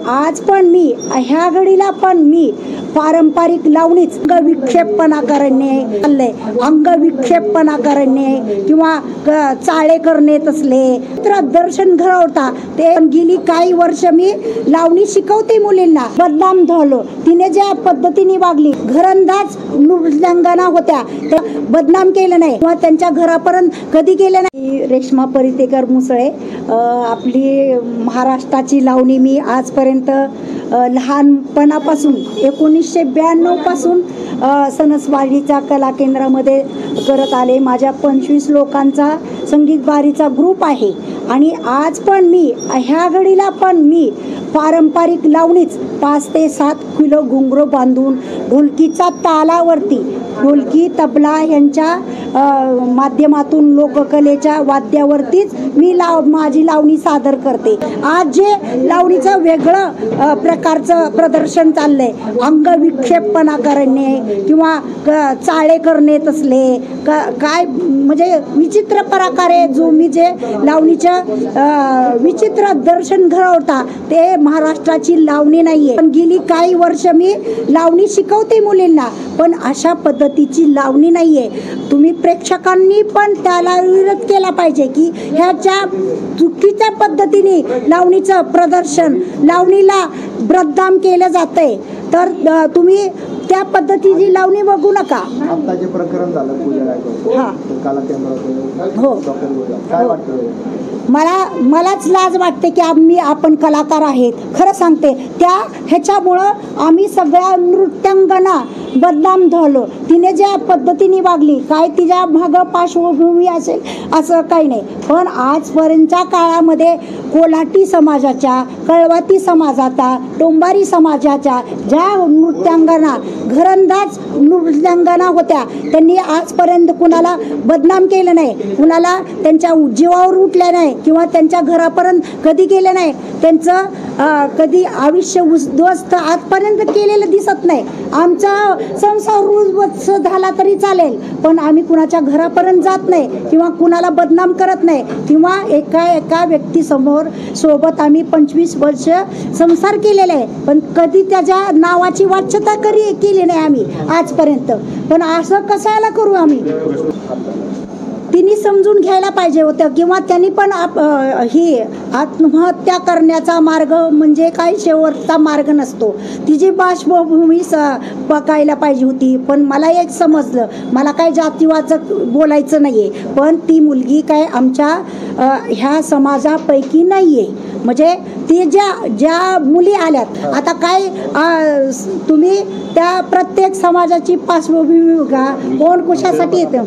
आज पण मी ह्या घडीला पण मी पारंपरिक लावणीच अंगविक्षेपणा करणे चाललंय, अंगविक्षेपणा करणे किंवा चाळे करणे तसले तर दर्शन घडवता ते गेली काही वर्ष मी लावणी शिकवते मुलींना. बदनाम झालो तिने ज्या पद्धतीने वागली, घरंदाज नृत्यांगना होत्या त्या बदनाम केलं नाही किंवा त्यांच्या घरापर्यंत कधी गेले नाही. रेश्मा परितेकर मुसळे, आपली महाराष्ट्राची लावणी मी आजपर्यंत लहानपणापासून 1992 पासून सणसवाडीच्या कला केंद्रामध्ये करत आले. माझ्या 25 लोकांचा संगीत बारीचा ग्रुप आहे आणि आज पण मी ह्या घडीला पण मी पारंपरिक लावणीच 5 ते 7 किलो घुंगरू बांधून ढोलकीचा तालावरती ढोलकी तबला यांच्या माध्यमातून लोककलेच्या वाद्यावरतीच मी माझी लावणी सादर करते. आज जे लावणीचं वेगळं प्रकारचं प्रदर्शन चाललंय, अंगविक्षेपणा करणे किंवा चाळे करणे तसले काय म्हणजे विचित्र प्रकारे जो मी जे लावणीचं विचित्र दर्शन घडवता ते महाराष्ट्राची लावणी नाहीये. पण गेली काही वर्ष मी लावणी शिकवते मुलींना, पण अशा पद्धतीची लावणी नाहीये. तुम्ही प्रेक्षकांनी पण त्याला विरोध केला पाहिजे की ह्याच्या चुकीच्या पद्धतीने लावणीचं प्रदर्शन, लावणीला बदनाम केलं जातंय, तर तुम्ही त्या पद्धतीची लावणी बघू नका. आता जे प्रकरण झालं कला केंद्रात, हो, काय वाटतं? मलाच लाज वाटते की आपण कलाकार आहेत. खरं सांगते, त्या ह्याच्यामुळं आम्ही सगळ्या नृत्यांगना बदनाम झालो. तिने ज्या पद्धतीने वागली, काय तिच्या मागं पार्श्वभूमी असेल असं काही नाही. पण आजपर्यंतच्या काळामध्ये कोल्हाटी समाजाच्या, कळवाती समाजाचा, टोंबारी समाजाच्या ज्या नृत्यांगना घरंदाज नृत्यांगना होत्या त्यांनी आजपर्यंत कुणाला बदनाम केलं नाही, कुणाला त्यांच्या जीवावर उठल्या नाही किंवा त्यांच्या घरापर्यंत कधी गेले नाही. त्यांचं कधी आयुष्य उद्ध्वस्त आजपर्यंत केलेलं दिसत नाही. आमचा संसार उद्ध्वस्त झाला तरी चालेल, पण आम्ही कुणाच्या घरापर्यंत जात नाही किंवा कुणाला बदनाम करत नाही किंवा एका व्यक्तीसमोर सोबत आम्ही 25 वर्ष संसार केलेला आहे, पण कधी त्याच्या नावाची वाच्यता केली नाही आम्ही आजपर्यंत. पण असं कशाला करू आम्ही? तिने समजून घ्यायला पाहिजे होतं किंवा त्यांनी पण ही आत्महत्या करण्याचा मार्ग म्हणजे काही शेवटचा मार्ग नसतो. तिची पार्श्वभूमी बघायला पाहिजे होती. पण मला एक समजलं, मला काय जातीवाचं बोलायचं नाहीये, पण ती मुलगी काय आमच्या ह्या समाजापैकी नाहीये. म्हणजे ती ज्या मुली आल्यात आता काय तुम्ही त्या प्रत्येक समाजाची पार्श्वभूमी बघा, कोण कशासाठी येतं.